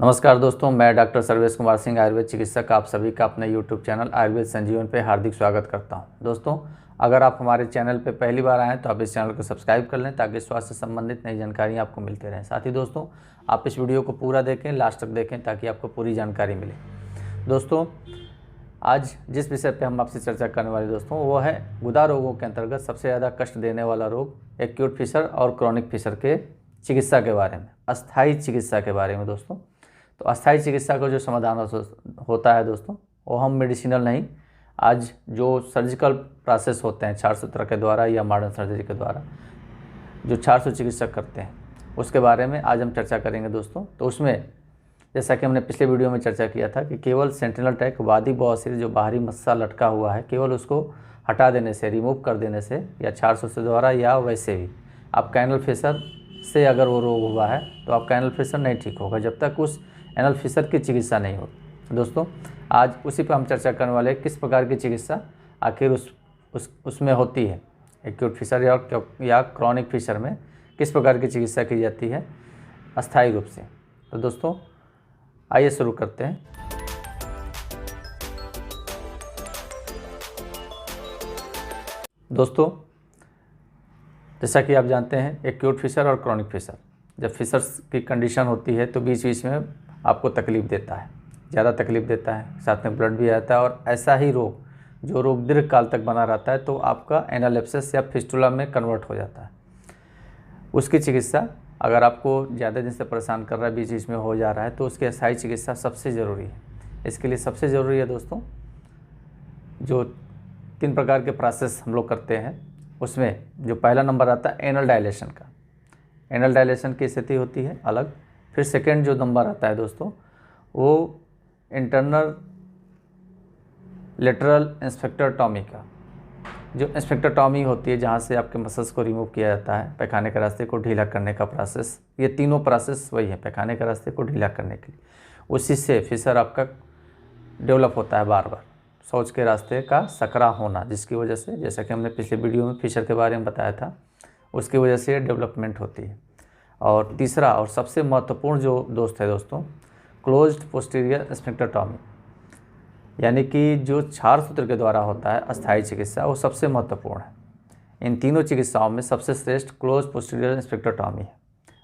नमस्कार दोस्तों, मैं डॉक्टर सर्वेश कुमार सिंह, आयुर्वेद चिकित्सक, आप सभी का अपने यूट्यूब चैनल आयुर्वेद संजीवन पे हार्दिक स्वागत करता हूं। दोस्तों, अगर आप हमारे चैनल पे पहली बार आएँ तो आप इस चैनल को सब्सक्राइब कर लें ताकि स्वास्थ्य से संबंधित नई जानकारियाँ आपको मिलते रहें। साथ ही दोस्तों, आप इस वीडियो को पूरा देखें, लास्ट तक देखें ताकि आपको पूरी जानकारी मिले। दोस्तों, आज जिस विषय पर हम आपसे चर्चा करने वाले दोस्तों वो है गुदा रोगों के अंतर्गत सबसे ज़्यादा कष्ट देने वाला रोग एक्यूट फिशर और क्रॉनिक फिशर के चिकित्सा के बारे में, अस्थायी चिकित्सा के बारे में। दोस्तों, तो अस्थायी चिकित्सा का जो समाधान होता है दोस्तों, वो हम मेडिसिनल नहीं, आज जो सर्जिकल प्रोसेस होते हैं क्षार सूत्र के द्वारा या मॉडर्न सर्जरी के द्वारा जो 400 चिकित्सक करते हैं उसके बारे में आज हम चर्चा करेंगे दोस्तों। तो उसमें जैसा कि हमने पिछले वीडियो में चर्चा किया था कि केवल सेंटिनल टैग वादी बवासीर जो बाहरी मस्सा लटका हुआ है, केवल उसको हटा देने से, रिमूव कर देने से या 400 से द्वारा या वैसे भी आप कैनल फिशर से अगर वो रोग हुआ है तो आप कैनल फिशर नहीं ठीक होगा जब तक उस एनल फिशर की चिकित्सा नहीं हो। दोस्तों, आज उसी पर हम चर्चा करने वाले किस प्रकार की चिकित्सा आखिर उसमें होती है, एक्यूट फिशर या क्रॉनिक फिशर में किस प्रकार की चिकित्सा की जाती है अस्थायी रूप से। तो दोस्तों, आइए शुरू करते हैं। दोस्तों, जैसा कि आप जानते हैं एक्यूट फिशर और क्रॉनिक फिशर, जब फिशर्स की कंडीशन होती है तो बीच बीच में आपको तकलीफ़ देता है, ज़्यादा तकलीफ़ देता है, साथ में ब्लड भी आता है। और ऐसा ही रोग जो रोग दीर्घ काल तक बना रहता है तो आपका एनल एब्सेस या फिस्टुला में कन्वर्ट हो जाता है। उसकी चिकित्सा अगर आपको ज़्यादा दिन से परेशान कर रहा है, बीच बीच में हो जा रहा है, तो उसकी अस्थायी चिकित्सा सबसे ज़रूरी है। इसके लिए सबसे ज़रूरी है दोस्तों, जो 3 प्रकार के प्रोसेस हम लोग करते हैं उसमें जो पहला नंबर आता है एनल डायलेशन का। एनल डायलेशन की स्थिति होती है अलग। फिर सेकेंड जो नंबर आता है दोस्तों वो इंटरनल लेटरल इंस्पेक्टरटॉमी का, जो इंस्पेक्टरटॉमी होती है जहाँ से आपके मसल्स को रिमूव किया जाता है, पैखाने के रास्ते को ढीला करने का प्रोसेस। ये तीनों प्रोसेस वही है, पैखाने के रास्ते को ढीला करने के लिए। उसी से फिशर आपका डेवलप होता है बार बार, शौच के रास्ते का सकरा होना, जिसकी वजह से, जैसा कि हमने पिछले वीडियो में फिशर के बारे में बताया था, उसकी वजह से डेवलपमेंट होती है। और तीसरा और सबसे महत्वपूर्ण जो दोस्त है दोस्तों, क्लोज्ड पोस्टीरियर स्फिंक्टरटॉमी, यानी कि जो क्षार सूत्र के द्वारा होता है अस्थायी चिकित्सा, वो सबसे महत्वपूर्ण है। इन तीनों चिकित्साओं में सबसे श्रेष्ठ क्लोज पोस्टीरियर स्फिंक्टरटॉमी है।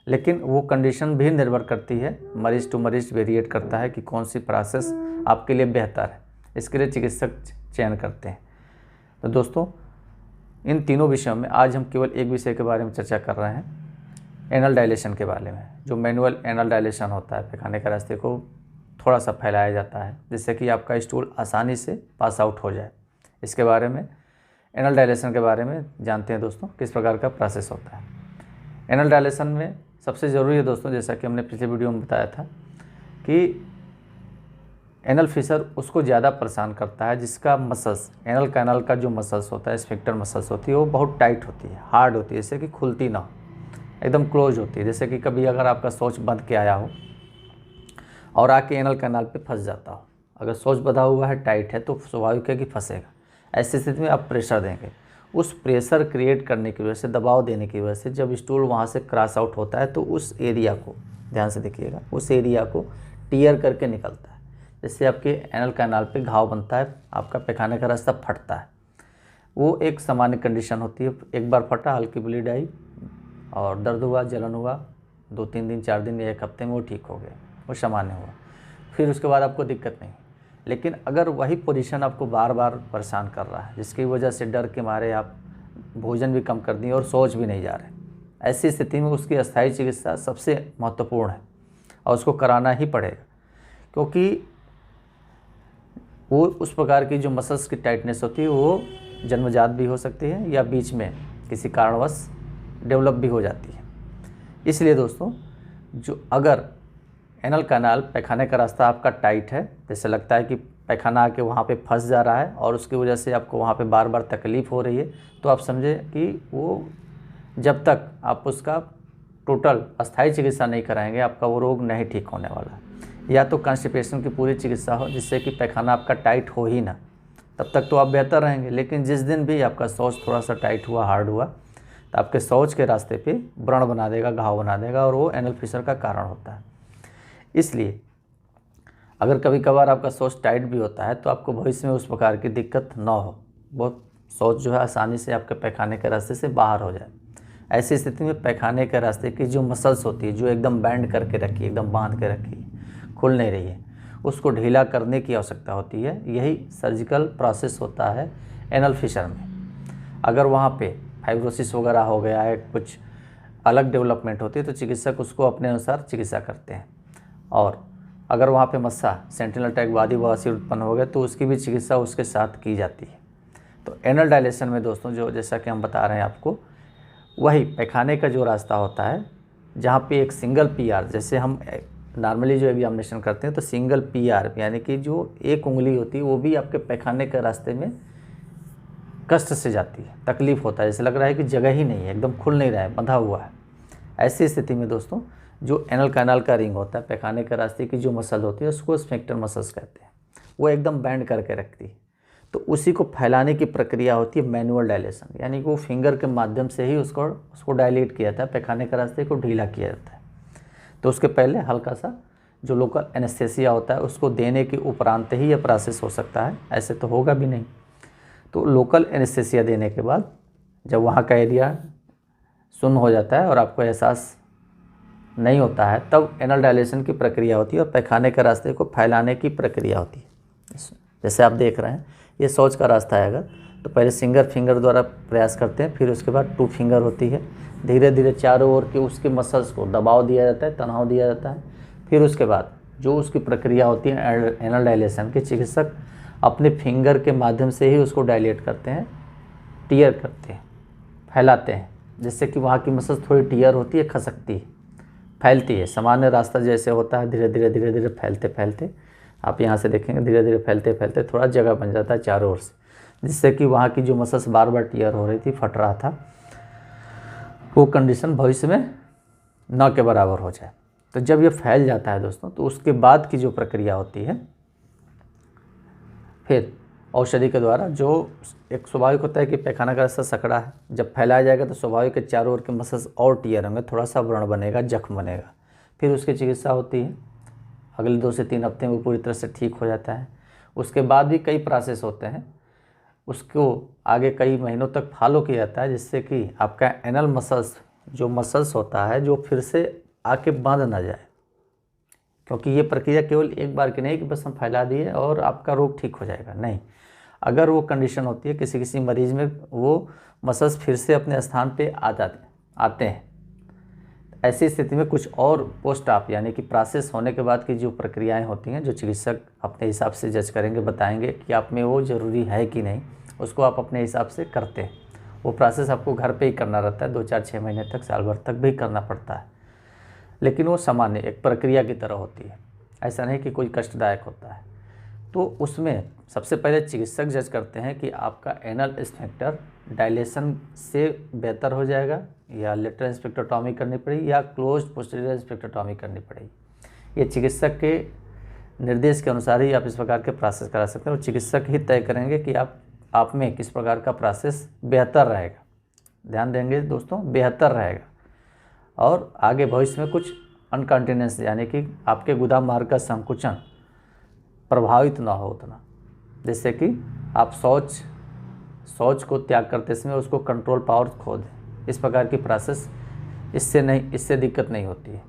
लेकिन वो कंडीशन भी निर्भर करती है, मरीज टू मरीज वेरिएट करता है कि कौन सी प्रोसेस आपके लिए बेहतर है, इसके लिए चिकित्सक चयन करते हैं। तो दोस्तों, इन तीनों विषयों में आज हम केवल एक विषय के बारे में चर्चा कर रहे हैं, एनल डायलेशन के बारे में। जो मैनुअल एनल डायलेशन होता है, पैखाने के रास्ते को थोड़ा सा फैलाया जाता है जिससे कि आपका स्टूल आसानी से पास आउट हो जाए। इसके बारे में, एनल डायलेशन के बारे में जानते हैं दोस्तों, किस प्रकार का प्रोसेस होता है। एनल डायलेशन में सबसे ज़रूरी है दोस्तों, जैसा कि हमने पिछले वीडियो में बताया था, कि एनल फिशर उसको ज़्यादा परेशान करता है जिसका मसल्स, एनल कैनल का जो मसल्स होता है, स्फिंक्टर मसल्स होती है, वो बहुत टाइट होती है, हार्ड होती है, जैसे कि खुलती ना हो, एकदम क्लोज होती है। जैसे कि कभी अगर आपका शौच बंद के आया हो और आके एनल कैनाल पे फंस जाता हो, अगर शौच बंधा हुआ है, टाइट है, तो स्वाभाविक है कि फंसेगा। ऐसी स्थिति में आप प्रेशर देंगे, उस प्रेशर क्रिएट करने की वजह से, दबाव देने की वजह से जब स्टूल वहाँ से क्रॉस आउट होता है तो उस एरिया को, ध्यान से देखिएगा, उस एरिया को टीयर करके निकलता है। जैसे आपके एनल कैनाल पे घाव बनता है, आपका पैखाने का रास्ता फटता है, वो एक सामान्य कंडीशन होती है। एक बार फटा, हल्की ब्लीड आई और दर्द हुआ, जलन हुआ, 2-3 दिन, 4 दिन या 1 हफ्ते में वो ठीक हो गया, वो सामान्य हुआ, फिर उसके बाद आपको दिक्कत नहीं। लेकिन अगर वही पोजीशन आपको बार बार परेशान कर रहा है, जिसकी वजह से डर के मारे आप भोजन भी कम कर दिए और सोच भी नहीं जा रहे, ऐसी स्थिति में उसकी अस्थायी चिकित्सा सबसे महत्वपूर्ण है और उसको कराना ही पड़ेगा। क्योंकि वो उस प्रकार की जो मसल्स की टाइटनेस होती है वो जन्मजात भी हो सकती है या बीच में किसी कारणवश डेवलप भी हो जाती है। इसलिए दोस्तों, जो अगर एनल कैनाल, पैखाने का रास्ता आपका टाइट है, जैसे लगता है कि पैखाना आके वहाँ पे फंस जा रहा है और उसकी वजह से आपको वहाँ पे बार बार तकलीफ़ हो रही है, तो आप समझें कि वो जब तक आप उसका टोटल अस्थायी चिकित्सा नहीं कराएंगे, आपका वो रोग नहीं ठीक होने वाला है। या तो कॉन्स्टिपेशन की पूरी चिकित्सा हो जिससे कि पैखाना आपका टाइट हो ही ना, तब तक तो आप बेहतर रहेंगे। लेकिन जिस दिन भी आपका शौच थोड़ा सा टाइट हुआ, हार्ड हुआ, तो आपके शौच के रास्ते पे व्रण बना देगा, घाव बना देगा और वो एनल फिशर का कारण होता है। इसलिए अगर कभी कभार आपका शौच टाइट भी होता है तो आपको भविष्य में उस प्रकार की दिक्कत ना हो, वो शौच जो है आसानी से आपके पैखाने के रास्ते से बाहर हो जाए। ऐसी स्थिति में पैखाने के रास्ते की जो मसल्स होती है, जो एकदम बैंड करके रखी है, एकदम बांध के रखी है, खुल नहीं रही है, उसको ढीला करने की आवश्यकता होती है। यही सर्जिकल प्रोसेस होता है एनल फिशर में। अगर वहाँ पे फाइब्रोसिस वगैरह हो गया है, कुछ अलग डेवलपमेंट होती है, तो चिकित्सक उसको अपने अनुसार चिकित्सा करते हैं। और अगर वहाँ पे मस्सा सेंटिनल अटैक वादी बवासीर उत्पन्न हो गया तो उसकी भी चिकित्सा उसके साथ की जाती है। तो एनल डायलेशन में दोस्तों, जो जैसा कि हम बता रहे हैं आपको, वही पैखाने का जो रास्ता होता है जहाँ पे एक सिंगल पीआर, जैसे हम नॉर्मली जो एग्जामिनेशन करते हैं तो सिंगल पीआर यानी कि जो एक उंगली होती है वो भी आपके पैखाने के रास्ते में कष्ट से जाती है, तकलीफ़ होता है, जैसे लग रहा है कि जगह ही नहीं है, एकदम खुल नहीं रहा है, बंधा हुआ है। ऐसी स्थिति में दोस्तों जो एनल कैनाल का रिंग होता है, पैखाने के रास्ते की जो मसल होती है उसको स्फिंक्टर मसल्स कहते हैं, वो एकदम बैंड करके रखती है। तो उसी को फैलाने की प्रक्रिया होती है मैनुअल डायलेशन, यानी कि वो फिंगर के माध्यम से ही उसको डायलेट किया जाता है, पैखाने के रास्ते को ढीला किया जाता है। तो उसके पहले हल्का सा जो लोकल एनेस्थेसिया होता है उसको देने के उपरांत ही यह प्रोसेस हो सकता है, ऐसे तो होगा भी नहीं। तो लोकल एनेस्थेसिया देने के बाद जब वहाँ का एरिया सुन्न हो जाता है और आपको एहसास नहीं होता है, तब एनल डायलेशन की प्रक्रिया होती है और पैखाने के रास्ते को फैलाने की प्रक्रिया होती है। जैसे आप देख रहे हैं ये शौच का रास्ता है, अगर तो पहले सिंगल फिंगर द्वारा प्रयास करते हैं, फिर उसके बाद 2 फिंगर होती है, धीरे धीरे चारों ओर के उसके मसल्स को दबाव दिया जाता है, तनाव दिया जाता है। फिर उसके बाद जो उसकी प्रक्रिया होती है एनल डायलेशन की, चिकित्सक अपने फिंगर के माध्यम से ही उसको डायलेट करते हैं, टीयर करते हैं, फैलाते हैं, जिससे कि वहाँ की मसल्स थोड़ी टीयर होती है, खसकती है, फैलती है। सामान्य रास्ता जैसे होता है धीरे धीरे फैलते फैलते, आप यहाँ से देखेंगे धीरे धीरे फैलते फैलते थोड़ा जगह बन जाता है चारों ओर से, जिससे कि वहाँ की जो मसल्स बार बार टीयर हो रही थी, फट रहा था, वो कंडीशन भविष्य में न के बराबर हो जाए। तो जब ये फैल जाता है दोस्तों, तो उसके बाद की जो प्रक्रिया होती है, फिर औषधि के द्वारा, जो एक स्वाभाविक होता है कि पैखाना का रास्ता सकड़ा है, जब फैलाया जाएगा तो स्वाभाविक के चारों ओर के मसल्स और टीयर होंगे, थोड़ा सा व्रण बनेगा, जख्म बनेगा। फिर उसकी चिकित्सा होती है, अगले 2 से 3 हफ्ते में वो पूरी तरह से ठीक हो जाता है। उसके बाद भी कई प्रोसेस होते हैं, उसको आगे कई महीनों तक फॉलो किया जाता है, जिससे कि आपका एनल मसल्स होता है जो फिर से आके बांध ना जाए, क्योंकि ये प्रक्रिया केवल एक बार की नहीं कि बस हम फैला दिए और आपका रोग ठीक हो जाएगा, नहीं। अगर वो कंडीशन होती है किसी मरीज में, वो मसल्स फिर से अपने स्थान पे आते हैं, ऐसी स्थिति में कुछ और पोस्ट ऑप यानी कि प्रोसेस होने के बाद की जो प्रक्रियाएं होती हैं, जो चिकित्सक अपने हिसाब से जज करेंगे, बताएंगे कि आप में वो ज़रूरी है कि नहीं, उसको आप अपने हिसाब से करते हैं। वो प्रोसेस आपको घर पे ही करना रहता है, 2, 4, 6 महीने तक, साल भर तक भी करना पड़ता है, लेकिन वो सामान्य एक प्रक्रिया की तरह होती है, ऐसा नहीं कि कोई कष्टदायक होता है। तो उसमें सबसे पहले चिकित्सक जज करते हैं कि आपका एनल स्फिंक्टर डायलेशन से बेहतर हो जाएगा या लेटरल स्फिंक्टरटॉमी करनी पड़ेगी या क्लोज्ड पोस्टीरियर स्फिंक्टरटॉमी करनी पड़ेगी। ये चिकित्सक के निर्देश के अनुसार ही आप इस प्रकार के प्रोसेस करा सकते हैं, और चिकित्सक ही तय करेंगे कि आप में किस प्रकार का प्रोसेस बेहतर रहेगा। ध्यान देंगे दोस्तों, बेहतर रहेगा। और आगे भविष्य में कुछ अनकंटिन्यूस यानी कि आपके गुदा मार्ग का संकुचन प्रभावित ना हो उतना, जैसे कि आप शौच को त्याग करते समय उसको कंट्रोल पावर खो दें, इस प्रकार की प्रोसेस इससे दिक्कत नहीं होती है।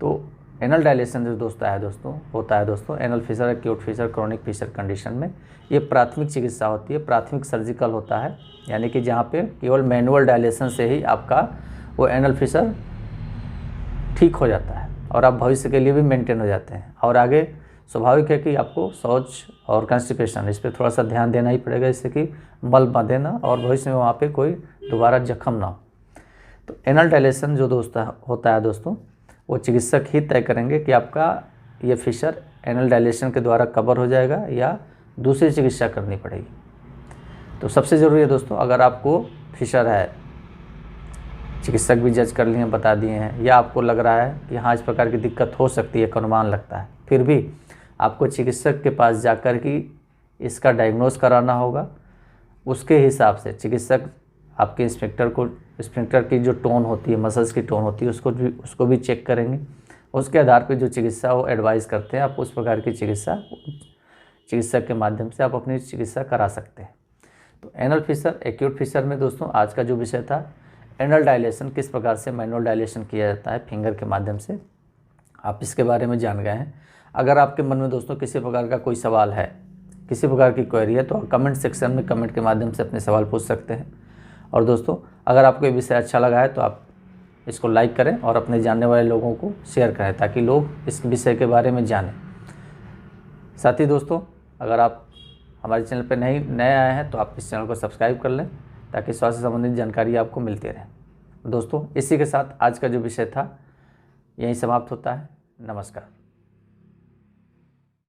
तो एनल डायलेशन जो होता है दोस्तों anal fissure, acute fissure, chronic fissure condition में, ये प्राथमिक चिकित्सा होती है, प्राथमिक सर्जिकल होता है, यानी कि जहाँ पे केवल मैनुअल डायलेशन से ही आपका वो एनल फिशर ठीक हो जाता है और आप भविष्य के लिए भी मेंटेन हो जाते हैं। और आगे स्वाभाविक है कि आपको शौच और कॉन्स्टिपेशन, इस पर थोड़ा सा ध्यान देना ही पड़ेगा, जिससे कि मल बांधे ना और भविष्य में वहाँ पे कोई दोबारा जख्म ना हो। तो एनल डायलेशन जो होता है दोस्तों, वो चिकित्सक ही तय करेंगे कि आपका ये फिशर एनल डायलेशन के द्वारा कवर हो जाएगा या दूसरी चिकित्सा करनी पड़ेगी। तो सबसे ज़रूरी है दोस्तों, अगर आपको फिशर है, चिकित्सक भी जज कर लिए, बता दिए हैं, या आपको लग रहा है कि हाँ इस प्रकार की दिक्कत हो सकती है, एक अनुमान लगता है, फिर भी आपको चिकित्सक के पास जाकर के इसका डायग्नोस कराना होगा। उसके हिसाब से चिकित्सक आपके स्फिंक्टर की जो टोन होती है, मसल्स की टोन होती है, उसको भी चेक करेंगे। उसके आधार पर जो चिकित्सा वो एडवाइस करते हैं, आप उस प्रकार की चिकित्सक के माध्यम से आप अपनी चिकित्सा करा सकते हैं। तो एनल फिशर, एक्यूट फिशर में दोस्तों आज का जो विषय था एनल डायलेशन, किस प्रकार से मैनुअल डायलेशन किया जाता है फिंगर के माध्यम से, आप इसके बारे में जान गए हैं। अगर आपके मन में दोस्तों किसी प्रकार का कोई सवाल है, किसी प्रकार की क्वेरी है, तो आप कमेंट सेक्शन में कमेंट के माध्यम से अपने सवाल पूछ सकते हैं। और दोस्तों अगर आपको ये विषय अच्छा लगा है तो आप इसको लाइक करें और अपने जानने वाले लोगों को शेयर करें ताकि लोग इस विषय के बारे में जानें। साथ ही दोस्तों अगर आप हमारे चैनल पर नए आए हैं तो आप इस चैनल को सब्सक्राइब कर लें ताकि स्वास्थ्य संबंधित जानकारी आपको मिलती रहे। दोस्तों इसी के साथ आज का जो विषय था यहीं समाप्त होता है। नमस्कार।